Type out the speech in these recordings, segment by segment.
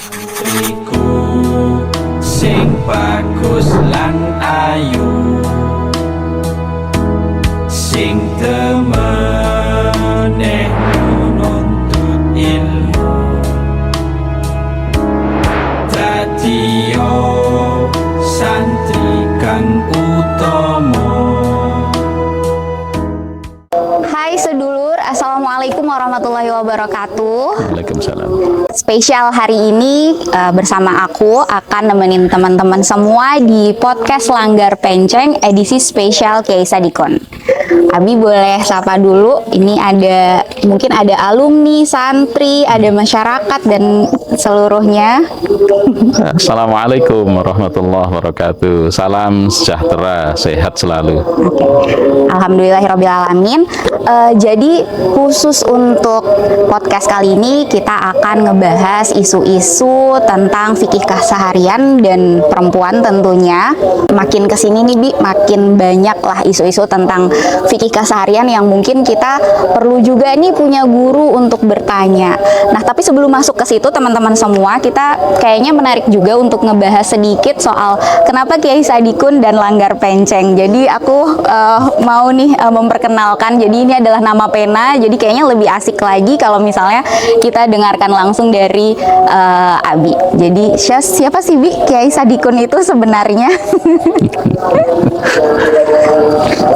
Iku sing bagus lan ayu, sing temeneh nuntut ilmu, dadiyo santri kang utama. Hai sedulur, Assalamualaikum warahmatullahi wabarakatuh. Waalaikumsalam. Spesial hari ini bersama aku akan nemenin teman-teman semua di podcast Langgar Penceng edisi spesial Kiai Sadikon. Abi boleh sapa dulu, ini mungkin ada alumni, santri, ada masyarakat dan seluruhnya. Assalamualaikum warahmatullahi wabarakatuh. Salam sejahtera, sehat selalu. Alhamdulillahirrabbilalamin. Jadi khusus untuk podcast kali ini kita akan ngebahas isu-isu tentang fikih keseharian dan perempuan tentunya. Makin kesini nih Bi, makin banyak lah isu-isu tentang fikih keseharian yang mungkin kita perlu juga nih punya guru untuk bertanya. Nah tapi sebelum masuk ke situ teman-teman semua, kita kayaknya menarik juga untuk ngebahas sedikit soal kenapa Kiai Sadikun dan Langgar Penceng. Jadi aku mau nih memperkenalkan, jadi ini adalah nama pena, jadi kayaknya lebih asik lagi kalau misalnya kita dengarkan langsung dari Abi. Jadi siapa sih Bi Kiai Sadikun itu sebenarnya?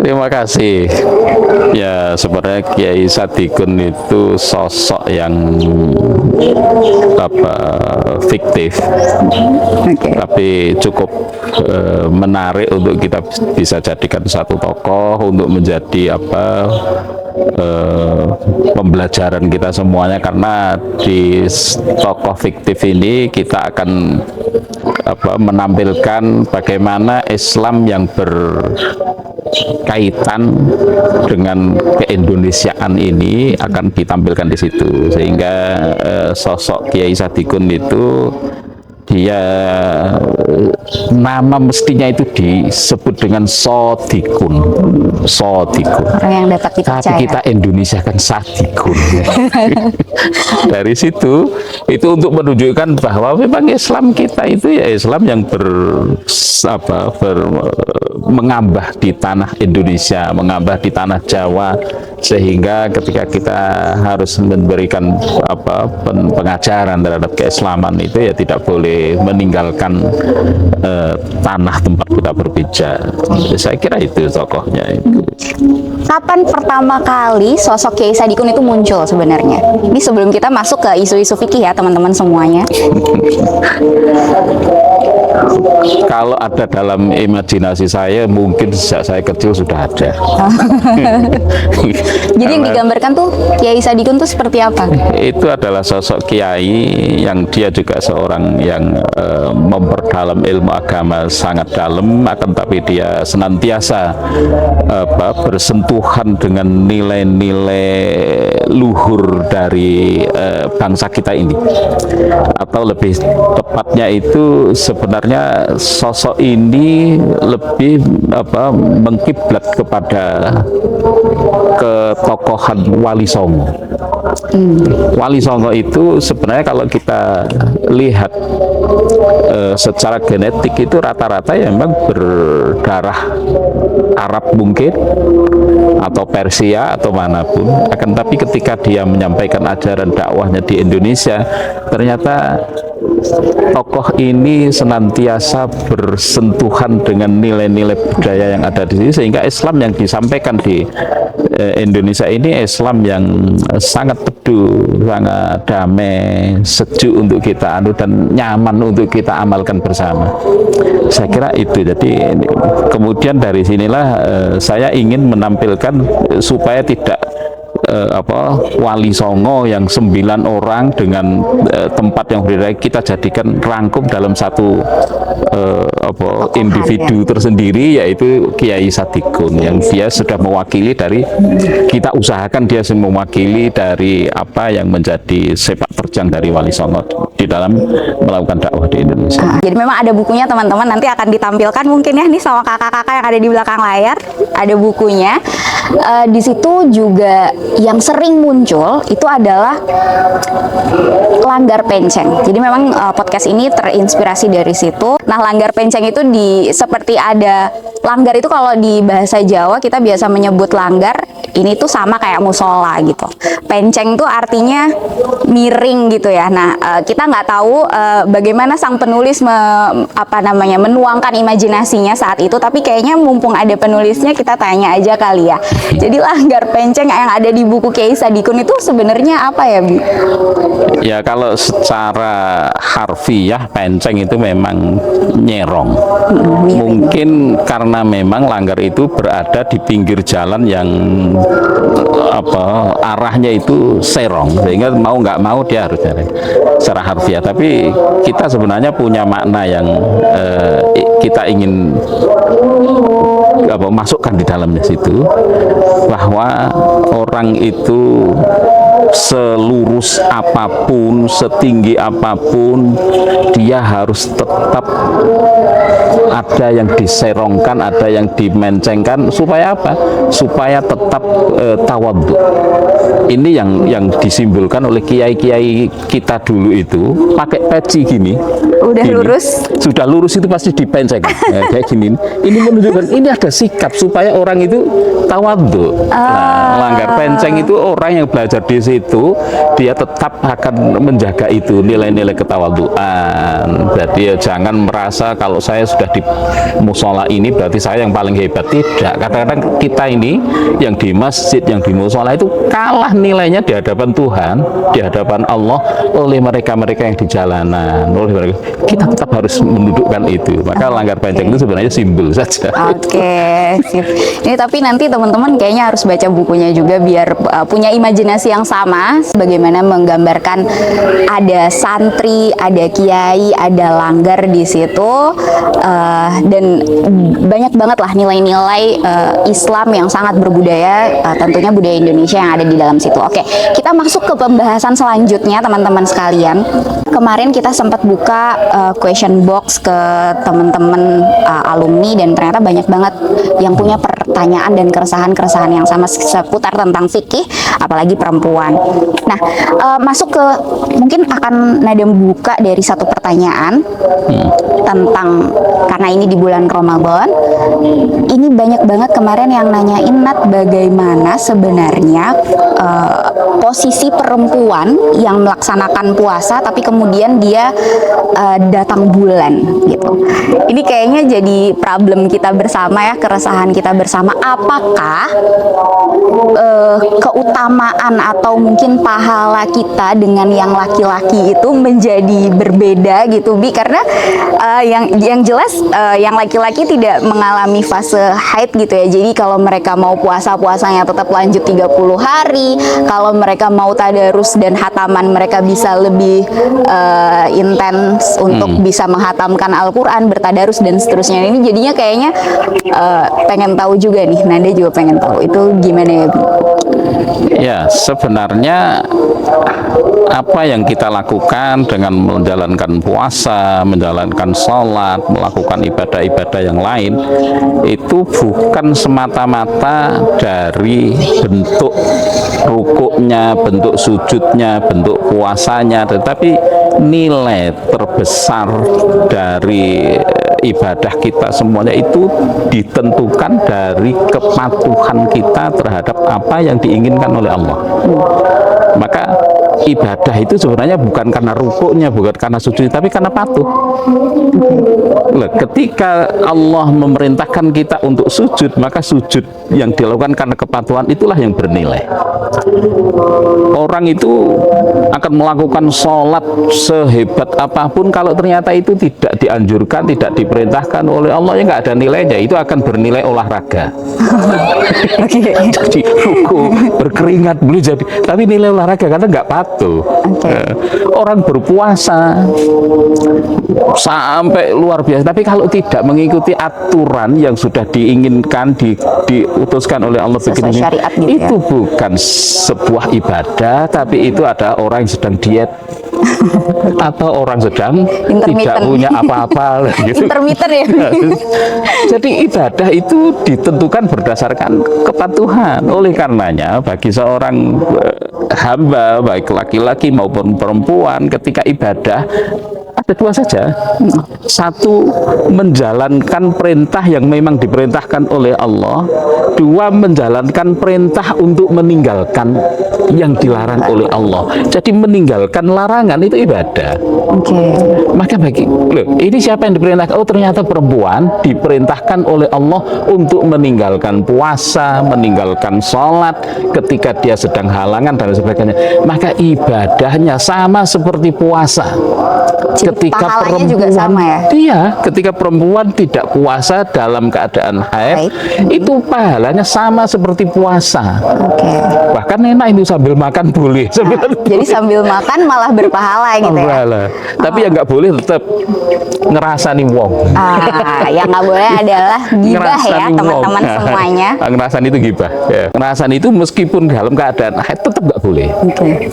Terima kasih. Ya sebenarnya Kiai Sadikun itu sosok yang fiktif, tapi cukup menarik untuk kita bisa jadikan satu tokoh untuk menjadi pembelajaran kita semuanya, karena di tokoh fiktif ini kita akan menampilkan bagaimana Islam yang berkaitan dengan keindonesiaan ini akan ditampilkan di situ, sehingga sosok Kiai Sadikun itu dia nama mestinya itu disebut dengan Sodikun. Orang yang dapat dipercaya. Tapi kita Indonesia kan Sadikun. Dari situ itu untuk menunjukkan bahwa memang Islam kita itu ya Islam yang mengambah di tanah Indonesia, mengambah di tanah Jawa, sehingga ketika kita harus memberikan pengajaran terhadap keislaman itu ya tidak boleh meninggalkan tanah tempat kita berpijak. Saya kira itu tokohnya itu. Kapan pertama kali sosok Kiai Sadikun itu muncul sebenarnya? Ini sebelum kita masuk ke isu-isu fikih ya teman-teman semuanya. Kalau ada dalam imajinasi saya, mungkin sejak saya kecil sudah ada. Jadi yang digambarkan tuh Kiai Sadikun tuh seperti apa? Itu adalah sosok kiai yang dia juga seorang yang memperdalam ilmu agama sangat dalam, akan tapi dia senantiasa bersentuhan dengan nilai-nilai luhur dari bangsa kita ini, atau lebih tepatnya itu sebenarnya sosok ini lebih mengkiblat kepada ketokohan Wali Songo. Wali Songo itu sebenarnya kalau kita lihat secara genetik itu rata-rata ya memang berdarah Arab mungkin, atau Persia atau manapun. Akan tapi ketika dia menyampaikan ajaran dakwahnya di Indonesia, ternyata tokoh ini senantiasa bersentuhan dengan nilai-nilai budaya yang ada di sini, sehingga Islam yang disampaikan di Indonesia ini Islam yang sangat teduh, sangat damai, sejuk untuk kita dan nyaman untuk kita amalkan bersama. Saya kira itu. Jadi kemudian dari sinilah saya ingin menampilkan supaya tidak Wali Songo yang 9 orang dengan tempat yang berbeda kita jadikan rangkum dalam satu individu tersendiri, yaitu Kiai Sadikun yang dia sudah mewakili dari, kita usahakan dia mewakili dari apa yang menjadi sepak terjang dari Wali Songo di dalam melakukan dakwah di Indonesia. Jadi memang ada bukunya teman-teman, nanti akan ditampilkan mungkin ya nih sama kakak-kakak yang ada di belakang layar, ada bukunya. Di situ juga yang sering muncul itu adalah langgar penceng. Jadi memang podcast ini terinspirasi dari situ. Nah, langgar penceng itu seperti ada langgar itu, kalau di bahasa Jawa kita biasa menyebut langgar, ini tuh sama kayak musola gitu. Penceng tuh artinya miring gitu ya. Nah, kita nggak tahu bagaimana sang penulis menuangkan imajinasinya saat itu, tapi kayaknya mumpung ada penulisnya kita tanya aja kali ya. Jadi langgar penceng yang ada di buku Kiai Sadikun itu sebenarnya apa ya, Bu? Ya, kalau secara harfiah penceng itu memang nyerong. Mungkin karena memang langgar itu berada di pinggir jalan yang arahnya itu serong, sehingga mau nggak mau dia harus nyerong secara harfiah. Tapi kita sebenarnya punya makna yang kita ingin masukkan di dalamnya situ, bahwa orang itu selurus apapun, setinggi apapun, dia harus tetap ada yang diserongkan, ada yang dimencengkan, supaya apa? Supaya tetap tawadhu. Ini yang disimbolkan oleh kiai-kiai kita dulu itu, pakai peci gini. Udah gini, lurus? Sudah lurus itu pasti dipenceng. Kayak gini. Ini menunjukkan ini ada sikap supaya orang itu tawadhu. Nah, langgar penceng itu orang yang belajar di situ, dia tetap akan menjaga itu nilai-nilai ketawadhuan. Jadi ya jangan merasa kalau saya sudah di musola ini berarti saya yang paling hebat. Tidak. Kadang-kadang kita ini yang di masjid, yang di musola itu kalah nilainya di hadapan Tuhan, di hadapan Allah oleh mereka-mereka yang di jalanan. Kita tetap harus mendudukkan itu. Maka langgar penceng itu sebenarnya simbol saja. Oke, sip. Ini tapi nanti teman-teman kayaknya harus baca bukunya juga biar punya imajinasi yang sama, bagaimana menggambarkan ada santri, ada kiai, ada langgar di situ, dan banyak banget lah nilai-nilai Islam yang sangat berbudaya, tentunya budaya Indonesia yang ada di dalam situ. Oke, kita masuk ke pembahasan selanjutnya teman-teman sekalian. Kemarin kita sempat buka question box ke teman-teman alumni, dan ternyata banyak banget yang punya pertanyaan dan keresahan-keresahan yang sama seputar tentang fikih, apalagi perempuan. Nah, masuk ke mungkin akan Nada buka dari satu pertanyaan tentang, karena ini di bulan Ramadan, ini banyak banget kemarin yang nanyain, Nat, bagaimana sebenarnya posisi perempuan yang melaksanakan puasa tapi kemudian dia datang bulan gitu. Ini kayaknya jadi problem kita bersama ya, keresahan kita bersama. Apakah keutamaan atau mungkin pahala kita dengan yang laki-laki itu menjadi berbeda gitu, Bi? Karena yang jelas yang laki-laki tidak mengalami fase haid gitu ya. Jadi kalau mereka mau puasanya tetap lanjut 30 hari. Kalau mereka mau tadarus dan hataman, mereka bisa lebih intens untuk bisa menghatamkan Al-Quran, bertadarus dan seterusnya. Ini jadinya kayaknya pengen tahu juga nih, Nada juga pengen tahu itu gimana ya, Bu? Ya, sebenarnya apa yang kita lakukan dengan menjalankan puasa, menjalankan sholat, melakukan ibadah-ibadah yang lain, itu bukan semata-mata dari bentuk rukuknya, bentuk sujudnya, bentuk puasanya, tetapi nilai terbesar dari ibadah kita semuanya itu ditentukan dari kepatuhan kita terhadap apa yang diinginkan oleh Allah. Maka ibadah itu sebenarnya bukan karena rukuknya, bukan karena sujud, tapi karena patuh. Ketika Allah memerintahkan kita untuk sujud, maka sujud yang dilakukan karena kepatuhan itulah yang bernilai. Orang itu akan melakukan sholat sehebat apapun, kalau ternyata itu tidak dianjurkan, tidak diperintahkan oleh Allah, ya nggak ada nilainya. Itu akan bernilai olahraga. Jadi ruku, berkeringat boleh jadi, tapi nilai olahraga karena nggak patuh. patuh. Oke. Orang berpuasa sampai luar biasa, tapi kalau tidak mengikuti aturan yang sudah diinginkan, diutuskan oleh Allah Sesuai begini, syariat gitu itu ya. bukan sebuah ibadah, tapi itu ada orang yang sedang diet atau orang sedang tidak Intermittent. punya apa-apa gitu. Intermittent ya. Jadi ibadah itu ditentukan berdasarkan kepatuhan. Oleh karenanya bagi seorang hamba, baik laki-laki maupun perempuan, ketika ibadah ada dua saja. Satu, menjalankan perintah yang memang diperintahkan oleh Allah. Dua, menjalankan perintah untuk meninggalkan yang dilarang oleh Allah. Jadi meninggalkan larangan itu ibadah. Oke. Maka ini siapa yang diperintahkan? Oh, ternyata perempuan diperintahkan oleh Allah untuk meninggalkan puasa, meninggalkan sholat ketika dia sedang halangan dan sebagainya. Maka ibadahnya sama seperti puasa. Ketika pahalanya juga perempuan, sama ya? Iya, ketika perempuan tidak puasa dalam keadaan haid, itu pahalanya sama seperti puasa. Oke. Bahkan enak itu sambil makan boleh sebenarnya. Jadi sambil makan malah berpahala gitu ya. Pahala. Tapi yang nggak boleh tetap ngerasani wong. Yang nggak boleh adalah gibah ya Ngerasani teman-teman wong. semuanya. Ngerasan itu gibah. Ya. Ngerasan itu meskipun dalam keadaan haid tetap nggak boleh. Oke.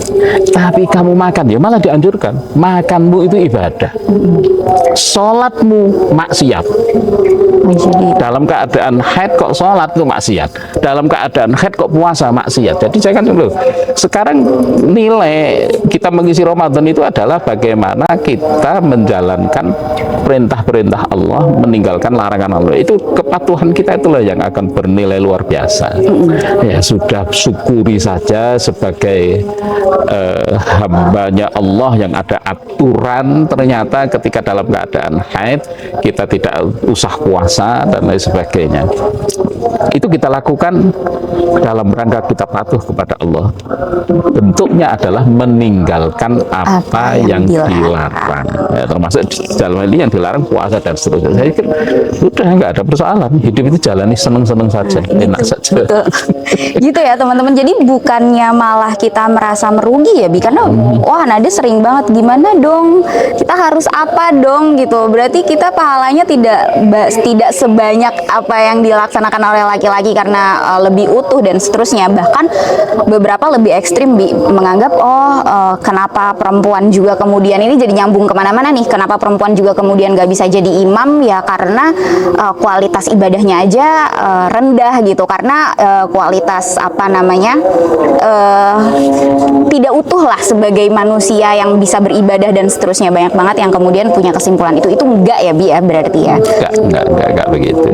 Tapi kamu makan ya malah dianjurkan. Makanmu itu ibadah. Sholatmu maksiat. Jadi Dalam keadaan haid kok sholat itu maksiat. Dalam keadaan haid kok puasa maksiat. Jadi jangan dulu. Sekarang nilai kita mengisi Ramadan itu adalah bagaimana kita menjalankan perintah-perintah Allah, meninggalkan larangan Allah. Itu kepatuhan kita itulah yang akan bernilai luar biasa. Ya sudah, syukuri saja sebagai hambanya Allah yang ada aturan. Ternyata ketika dalam keadaan haid kita tidak usah puasa dan lain sebagainya. Itu kita lakukan dalam rangka kita patuh kepada Allah. Bentuknya adalah meninggalkan apa yang dilarang. Ya, termasuk dalam ini yang dilarang puasa dan seterusnya. Saya kira sudah nggak ada persoalan. Hidup itu jalani seneng-seneng saja, enak saja. betul. Gitu ya teman-teman. Jadi bukannya malah kita merasa merugi ya, Bi, karena wah Nada sering banget gimana dong, kita harus apa dong gitu. Berarti kita pahalanya tidak sebanyak apa yang dilaksanakan oleh laki-laki karena lebih utuh dan seterusnya. Bahkan beberapa lebih ekstrim, Bi, menganggap kenapa perempuan juga kemudian ini jadi nyambung kemana-mana nih. Kenapa perempuan juga kemudian gak bisa jadi imam ya, karena kualitas ibadahnya aja rendah gitu, karena kualitas tidak utuh lah sebagai manusia yang bisa beribadah dan seterusnya. Banyak banget yang kemudian punya kesimpulan itu enggak ya, Bi, ya, berarti ya. Enggak begitu.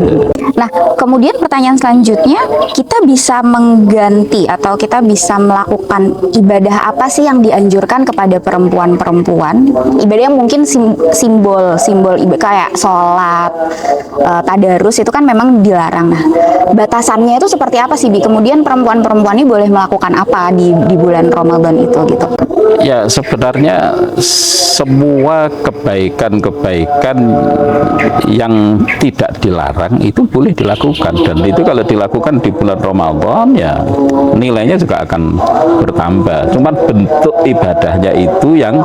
Nah, kemudian pertanyaan selanjutnya, kita bisa mengganti atau kita bisa melakukan ibadah apa sih yang dianjurkan kepada perempuan-perempuan? Ibadah yang mungkin simbol ibadah kayak sholat, tadarus itu kan memang dilarang. Nah, batasannya itu seperti apa sih, Bi? Kemudian perempuan-perempuan ini boleh melakukan apa di bulan Ramadan itu gitu? Ya, sebenarnya semua kebaikan-kebaikan yang tidak dilarang itu boleh dilakukan, dan itu kalau dilakukan di bulan Ramadan ya nilainya juga akan bertambah. Cuman bentuk ibadahnya itu yang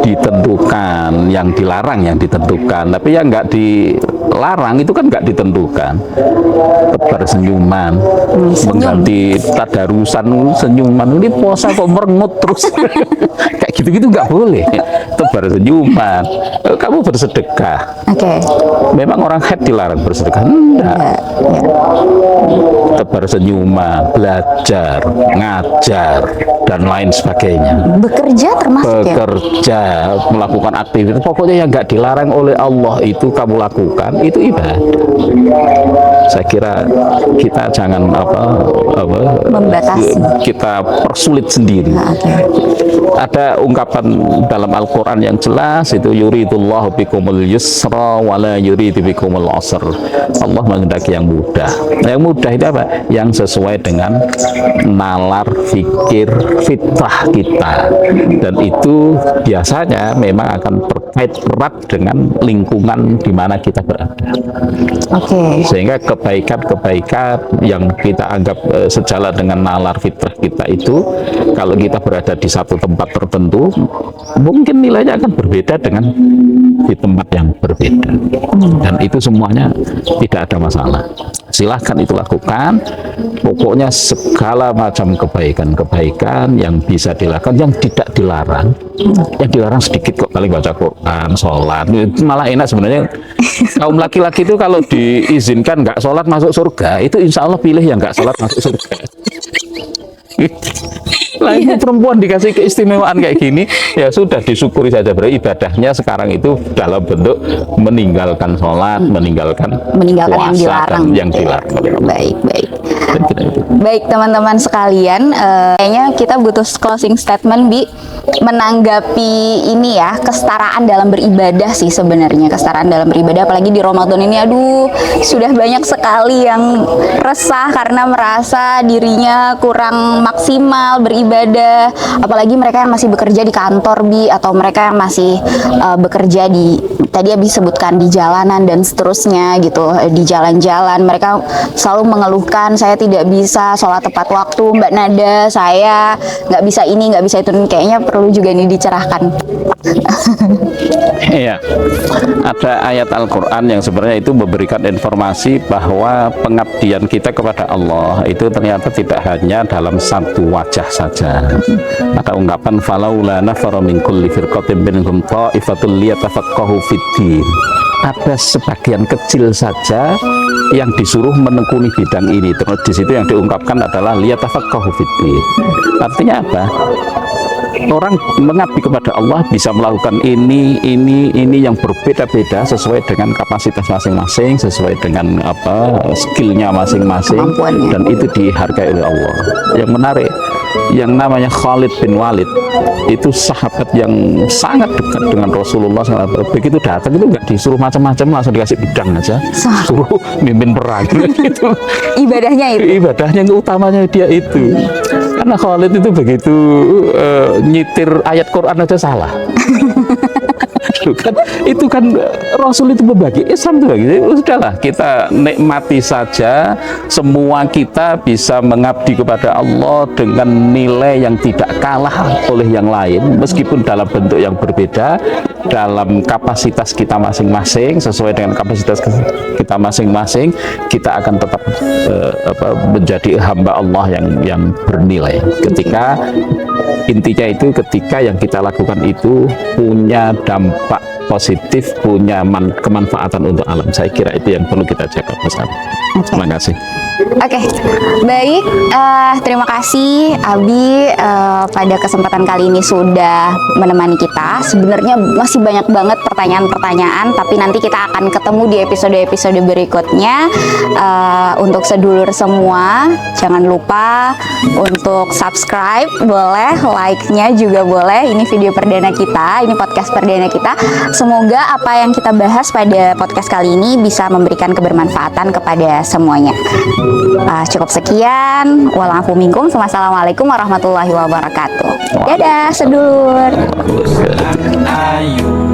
ditentukan, yang dilarang yang ditentukan, tapi yang nggak dilarang itu kan nggak ditentukan. Tebar senyuman, mengganti tadarusan senyuman, ini puasa kok merengut terus. Kayak gitu-gitu nggak boleh. Tebar senyuman, kamu bersedekah. Oke. Memang orang haid dilarang bersedekah? Enggak. Tebar senyuman, belajar, ngajar, dan lain sebagainya. Bekerja termasuk ya? Bekerja, melakukan aktivitas, pokoknya yang nggak dilarang oleh Allah itu kamu lakukan, itu ibadah. Saya kira kita jangan membatasi, kita persulit sendiri. Ada ungkapan dalam Al-Quran yang jelas, itu yuridullahu bikumul yusra wala yuridu bikumul usr. Allah menghendaki yang mudah. Yang mudah itu apa? Yang sesuai dengan nalar fikir fitrah kita, dan itu biasanya memang akan terkait erat dengan lingkungan di mana kita berada. Sehingga kebaikan-kebaikan yang kita anggap sejalan dengan nalar fitrah kita itu, kalau kita berada di satu tempat tertentu, mungkin nilainya akan berbeda dengan di tempat yang berbeda. Dan itu semuanya tidak ada masalah. Silahkan itu lakukan. Pokoknya segala macam kebaikan-kebaikan yang bisa dilakukan, yang tidak dilarang. Yang dilarang sedikit kok, paling baca Quran, sholat. Malah enak sebenarnya. Kaum laki-laki itu kalau diizinkan nggak sholat masuk surga, itu insya Allah pilih yang nggak sholat masuk surga. Lah ini perempuan dikasih keistimewaan kayak gini, ya sudah disyukuri saja. Berarti ibadahnya sekarang itu dalam bentuk meninggalkan sholat, meninggalkan yang puasa dilarang. dan yang dilarang. Baik. Dan kita itu. Baik teman-teman sekalian, kayaknya kita butuh closing statement Bi, menanggapi ini ya, kesetaraan dalam beribadah sih sebenarnya, kesetaraan dalam beribadah apalagi di Ramadan ini. Aduh, sudah banyak sekali yang resah karena merasa dirinya kurang maksimal beribadah, apalagi mereka yang masih bekerja di kantor Bi, atau mereka yang masih bekerja di, tadi habis sebutkan, di jalanan dan seterusnya gitu, di jalan-jalan mereka selalu mengeluhkan, saya tidak bisa sholat tepat waktu Mbak Nada, saya nggak bisa ini, nggak bisa itu. Kayaknya perlu juga ini dicerahkan. Iya, ada ayat Al-Quran yang sebenarnya itu memberikan informasi bahwa pengabdian kita kepada Allah itu ternyata tidak hanya dalam satu wajah saja. Ada ungkapan falaula nafara min kulli firqatin minhum ta'ifatul liyatafaqahu fid-din. Ada sebagian kecil saja yang disuruh menekuni bidang ini. Terus di situ yang diungkapkan adalah liyatafaqahu fid-din. Artinya apa? Orang mengabdi kepada Allah bisa melakukan ini yang berbeda-beda sesuai dengan kapasitas masing-masing, sesuai dengan skillnya masing-masing, dan itu dihargai oleh Allah. Yang menarik, yang namanya Khalid bin Walid itu sahabat yang sangat dekat dengan Rasulullah SAW. Begitu datang itu nggak disuruh macam-macam, langsung dikasih pedang aja, suruh mimpin perang. Itu ibadahnya yang utamanya dia itu. Karena Khalid itu begitu nyitir ayat Quran aja salah. itu kan Rasul itu membagi Islam itu begitu. Sudahlah, kita nikmati saja, semua kita bisa mengabdi kepada Allah dengan nilai yang tidak kalah oleh yang lain, meskipun dalam bentuk yang berbeda, dalam kapasitas kita masing-masing, sesuai dengan kapasitas kita masing-masing, kita akan tetap menjadi hamba Allah yang bernilai. Ketika intinya itu, ketika yang kita lakukan itu punya dampak positif, punya kemanfaatan untuk alam. Saya kira itu yang perlu kita jaga bersama. Terima kasih. Oke, baik. Terima kasih Abi pada kesempatan kali ini sudah menemani kita. Sebenarnya masih banyak banget pertanyaan-pertanyaan, tapi nanti kita akan ketemu di episode-episode berikutnya. Untuk sedulur semua, jangan lupa untuk subscribe, boleh, like-nya juga boleh. Ini video perdana kita, ini podcast perdana kita. Semoga apa yang kita bahas pada podcast kali ini bisa memberikan kebermanfaatan kepada semuanya. Cukup sekian. Wa'alaikum minkum. Wassalamualaikum warahmatullahi wabarakatuh. Dadah sedulur. Ayu